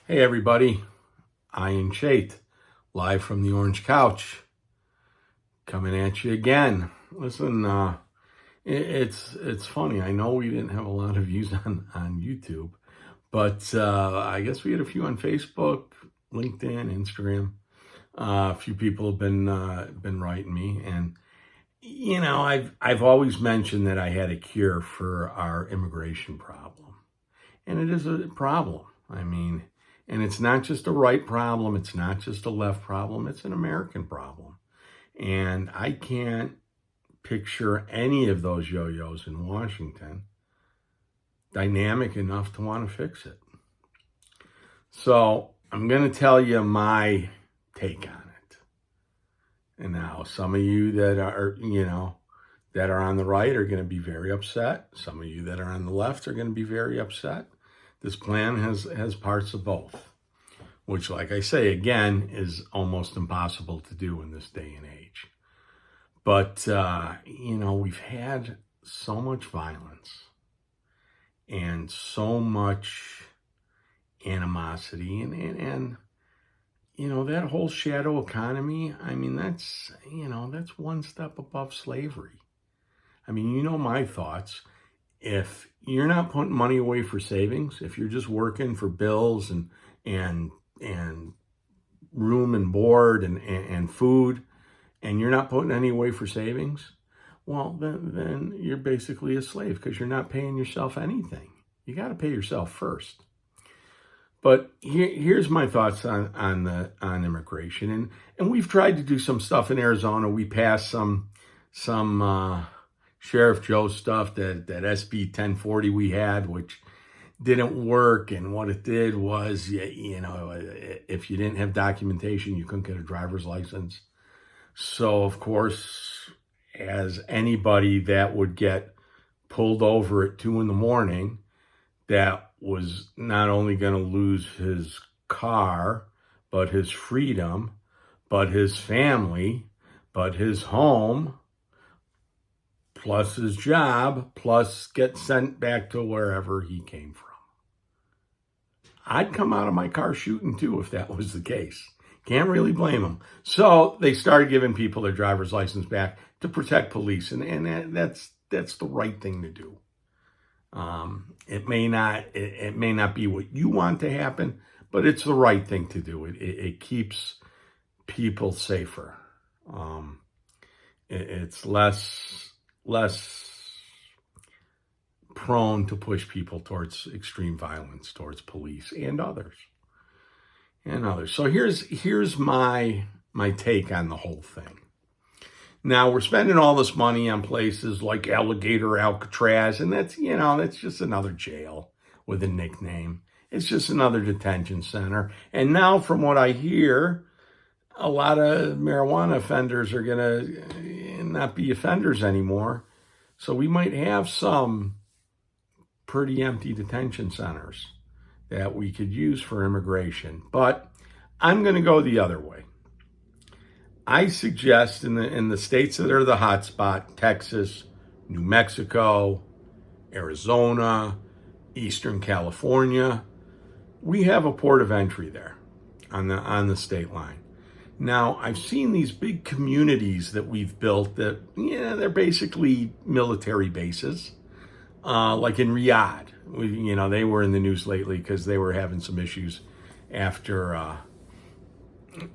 Hey everybody, Ian Chait, live from the Orange Couch, coming at you again. Listen, it's funny. I know we didn't have a lot of views on YouTube, but I guess we had a few on Facebook, LinkedIn, Instagram. A few people have been writing me, and I've always mentioned that I had a cure for our immigration problem, and it is a problem. And it's not just a right problem, it's not just a left problem, it's an American problem. And I can't picture any of those yo-yos in Washington dynamic enough to want to fix it. So I'm going to tell you my take on it. And now some of you that are on the right are going to be very upset. Some of you that are on the left are going to be very upset. This plan has parts of both, which, like I say, again, is almost impossible to do in this day and age. But, we've had so much violence and so much animosity and that whole shadow economy, that's one step above slavery. My thoughts. If you're not putting money away for savings, if you're just working for bills and room and board and food, and you're not putting any away for savings, well, then you're basically a slave because you're not paying yourself anything. You got to pay yourself first. But here's my thoughts on immigration, and we've tried to do some stuff in Arizona. We passed some Sheriff Joe stuff, that SB 1040 we had, which didn't work. And what it did was, if you didn't have documentation, you couldn't get a driver's license. So, of course, as anybody that would get pulled over at 2 a.m, that was not only going to lose his car, but his freedom, but his family, but his home, plus his job, plus get sent back to wherever he came from. I'd come out of my car shooting too if that was the case. Can't really blame them. So they started giving people their driver's license back to protect police, and that's the right thing to do. It may not be what you want to happen, but it's the right thing to do. It keeps people safer. It's less prone to push people towards extreme violence towards police and others. So here's my take on the whole thing. Now, we're spending all this money on places like Alligator, Alcatraz, and that's just another jail with a nickname. It's just another detention center. And now, from what I hear, a lot of marijuana offenders are going to not be offenders anymore. So we might have some pretty empty detention centers that we could use for immigration. But I'm going to go the other way. I suggest in the states that are the hot spot, Texas, New Mexico, Arizona, Eastern California, we have a port of entry there on the state line. Now, I've seen these big communities that we've built that, they're basically military bases, like in Riyadh. They were in the news lately because they were having some issues after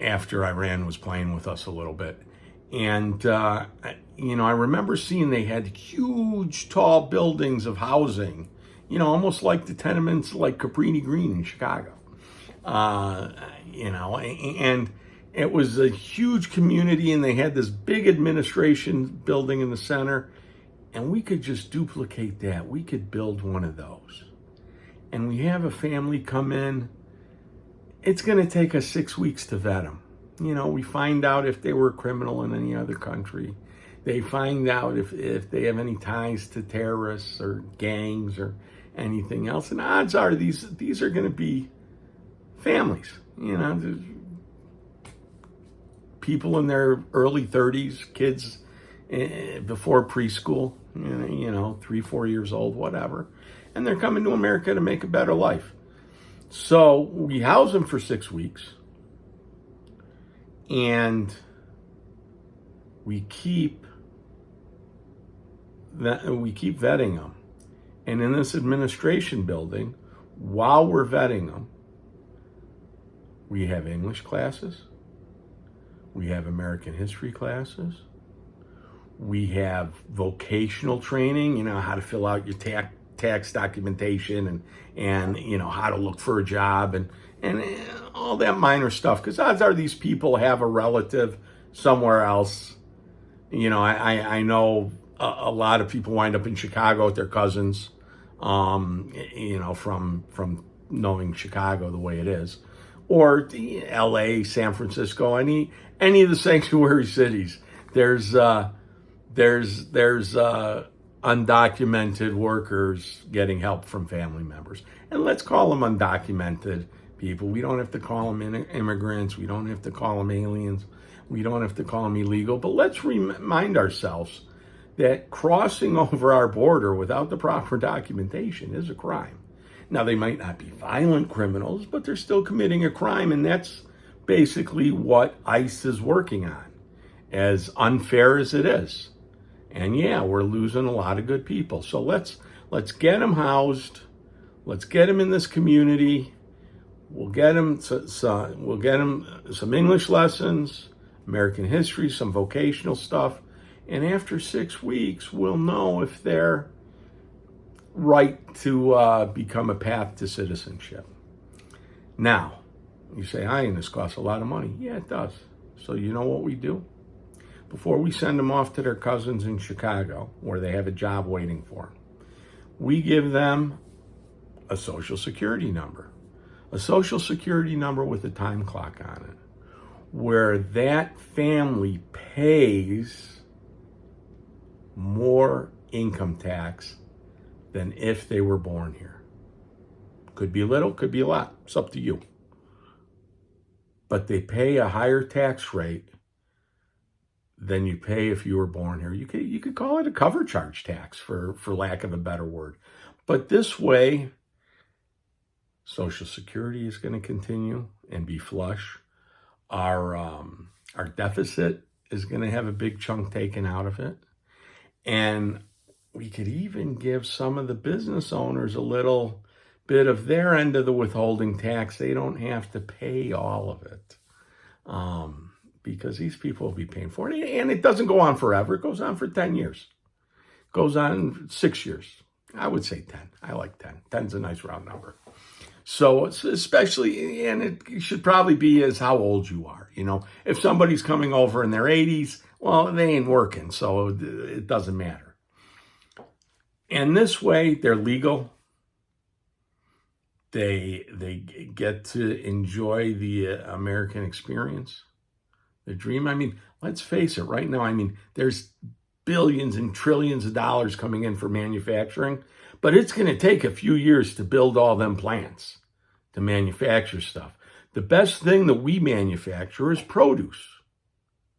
Iran was playing with us a little bit. And, I remember seeing they had huge, tall buildings of housing, almost like the tenements like Cabrini Green in Chicago. And it was a huge community, and they had this big administration building in the center, and we could just duplicate that. We could build one of those. And we have a family come in. It's going to take us 6 weeks to vet them. We find out if they were a criminal in any other country. They find out if they have any ties to terrorists or gangs or anything else. And odds are these are going to be families. People in their early 30s, kids before preschool, 3-4 years old, whatever. And they're coming to America to make a better life. So we house them for 6 weeks, and we keep vetting them. And in this administration building, while we're vetting them, we have English classes, we have American history classes, we have vocational training, how to fill out your tax documentation and how to look for a job and all that minor stuff, because odds are these people have a relative somewhere else. I know a lot of people wind up in Chicago with their cousins, from knowing Chicago the way it is, or LA, San Francisco, any of the sanctuary cities. There's undocumented workers getting help from family members. And let's call them undocumented people. We don't have to call them immigrants. We don't have to call them aliens. We don't have to call them illegal. But let's remind ourselves that crossing over our border without the proper documentation is a crime. Now, they might not be violent criminals, but they're still committing a crime. And that's basically what ICE is working on, as unfair as it is. And yeah, we're losing a lot of good people. So let's get them housed. Let's get them in this community. We'll get them some English lessons, American history, some vocational stuff. And after 6 weeks, we'll know if they're right to become a path to citizenship. Now, you say, this costs a lot of money. Yeah, it does. So you know what we do? Before we send them off to their cousins in Chicago, where they have a job waiting for them, we give them a Social Security number. A Social Security number with a time clock on it, where that family pays more income tax than if they were born here. Could be a little, could be a lot. It's up to you. But they pay a higher tax rate than you pay if you were born here. You could call it a cover charge tax, for lack of a better word. But this way, Social Security is going to continue and be flush. Our deficit is going to have a big chunk taken out of it. And we could even give some of the business owners a little bit of their end of the withholding tax. They don't have to pay all of it. Because these people will be paying for it. And it doesn't go on forever. It goes on for 10 years. It goes on 6 years. I would say 10. I like 10. 10's a nice round number. So especially, and it should probably be as how old you are. If somebody's coming over in their 80s, well, they ain't working, so it doesn't matter. And this way, they're legal. They get to enjoy the American experience. The dream. Let's face it, right now, there's billions and trillions of dollars coming in for manufacturing, but it's going to take a few years to build all them plants to manufacture stuff. The best thing that we manufacture is produce,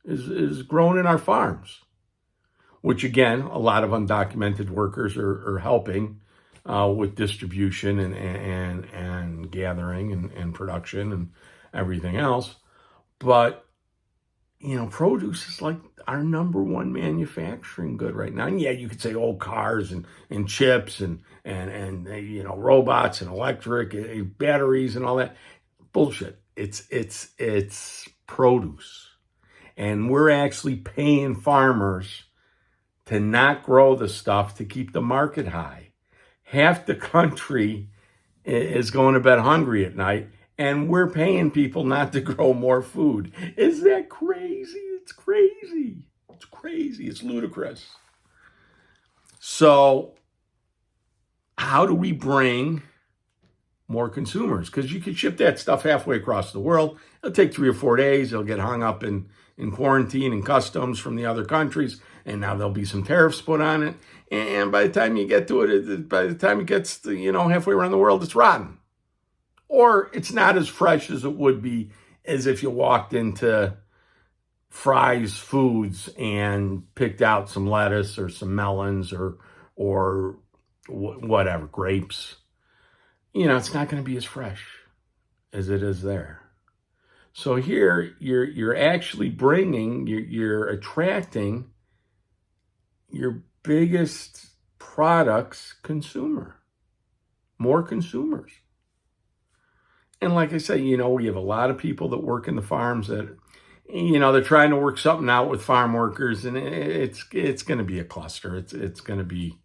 is grown in our farms, which again, a lot of undocumented workers are helping with distribution and gathering and production and everything else. But produce is like our number one manufacturing good right now. And yeah, you could say, cars and chips and robots and electric batteries and all that. Bullshit. It's produce. And we're actually paying farmers to not grow the stuff to keep the market high. Half the country is going to bed hungry at night, and we're paying people not to grow more food. Is that crazy? It's crazy. It's crazy. It's ludicrous. So how do we bring more consumers? Because you can ship that stuff halfway across the world. It'll take 3 or 4 days. It'll get hung up in quarantine and customs from the other countries. And now there'll be some tariffs put on it. And by the time you get to it, by the time it gets to, halfway around the world, it's rotten. Or it's not as fresh as it would be as if you walked into Fry's Foods and picked out some lettuce or some melons or whatever, grapes. It's not going to be as fresh. as it is there. So here you're actually bringing, you're attracting your biggest products consumer, more consumers. And like I say, we have a lot of people that work in the farms that, they're trying to work something out with farm workers, and it's going to be a cluster. It's going to be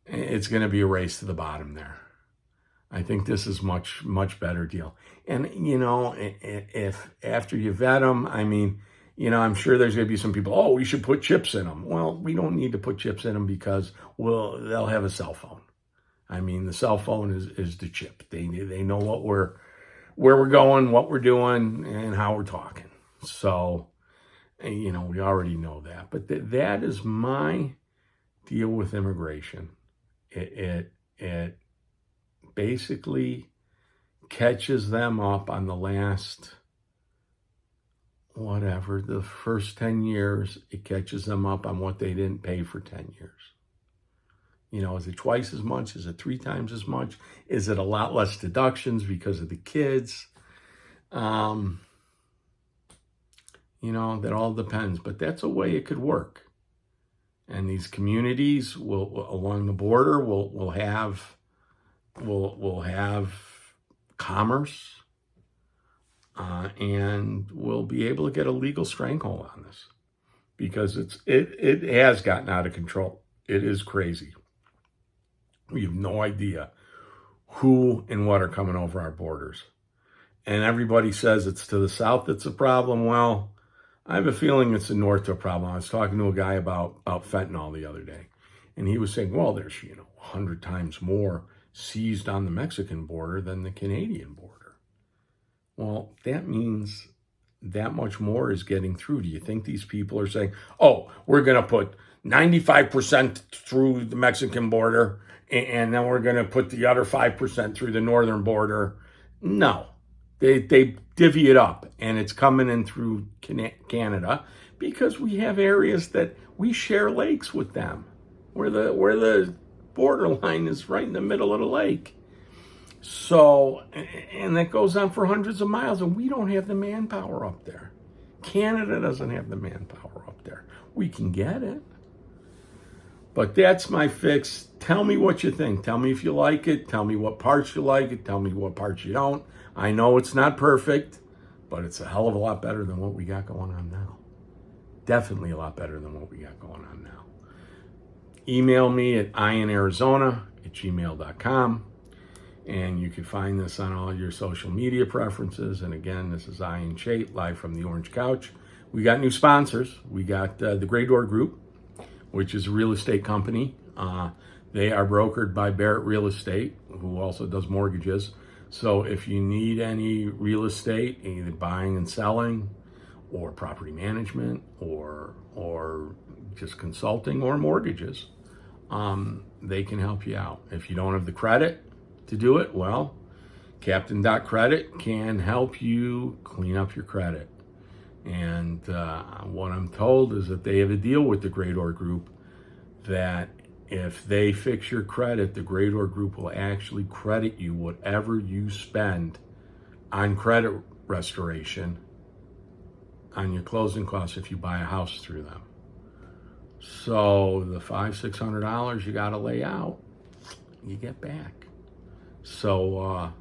a race to the bottom there. I think this is much better deal. And if after you vet them, I'm sure there's going to be some people, oh, we should put chips in them. Well, we don't need to put chips in them because they'll have a cell phone. The cell phone is the chip. They know where we're going, what we're doing, and how we're talking. So, we already know that. But that is my deal with immigration. It basically catches them up on the last, the first 10 years. It catches them up on what they didn't pay for 10 years. Is it twice as much? Is it 3 times as much? Is it a lot less deductions because of the kids? That all depends. But that's a way it could work. And these communities along the border will have commerce, and we'll be able to get a legal stranglehold on this, because it has gotten out of control. It is crazy. We have no idea who and what are coming over our borders. And everybody says it's to the south that's a problem. Well, I have a feeling it's the north to a problem. I was talking to a guy about fentanyl the other day, and he was saying, well, there's 100 times more seized on the Mexican border than the Canadian border. Well, that means that much more is getting through. Do you think these people are saying, oh, we're going to put 95% through the Mexican border, and then we're going to put the other 5% through the northern border? No. They divvy it up, and it's coming in through Canada, because we have areas that we share lakes with them, where the borderline is right in the middle of the lake. So, and that goes on for hundreds of miles, and we don't have the manpower up there. Canada doesn't have the manpower up there. We can get it. But that's my fix. Tell me what you think. Tell me if you like it. Tell me what parts you like it. Tell me what parts you don't. I know it's not perfect, but it's a hell of a lot better than what we got going on now. Definitely a lot better than what we got going on now. Email me at ianarizona@gmail.com. And you can find this on all your social media preferences. And again, this is Ian Chait, live from the Orange Couch. We got new sponsors. We got the Gray Door Group, which is a real estate company. They are brokered by Barrett Real Estate, who also does mortgages. So if you need any real estate, either buying and selling, or property management, or just consulting, or mortgages, they can help you out. If you don't have the credit to do it, well, Captain Dot Credit can help you clean up your credit. And what I'm told is that they have a deal with the Gray Door Group that if they fix your credit, the Gray Door Group will actually credit you whatever you spend on credit restoration on your closing costs if you buy a house through them. So the $500-600 you got to lay out, you get back. So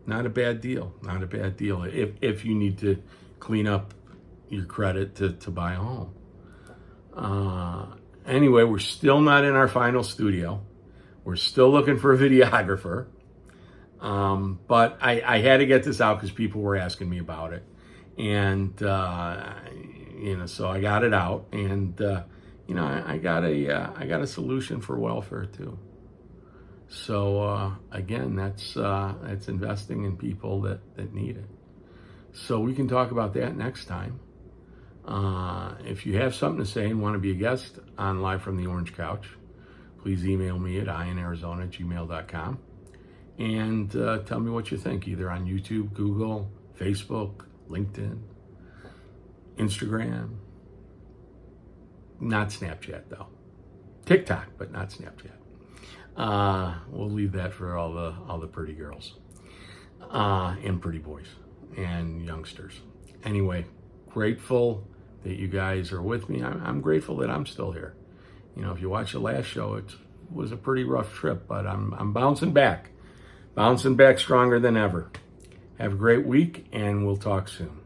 not a bad deal. Not a bad deal if you need to clean up your credit to buy a home. Anyway, we're still not in our final studio. We're still looking for a videographer. But I had to get this out because people were asking me about it. And, so I got it out. And, I got a solution for welfare too. So, again, that's investing in people that need it. So we can talk about that next time. If you have something to say and want to be a guest on Live from the Orange Couch, please email me at ianarizona@gmail.com and tell me what you think, either on YouTube, Google, Facebook, LinkedIn, Instagram. Not Snapchat, though. TikTok, but not Snapchat. We'll leave that for all the pretty girls. and pretty boys and youngsters. Anyway, grateful that you guys are with me. I'm grateful that I'm still here. You know, if you watch the last show, it was a pretty rough trip, but I'm bouncing back stronger than ever. Have a great week, and we'll talk soon.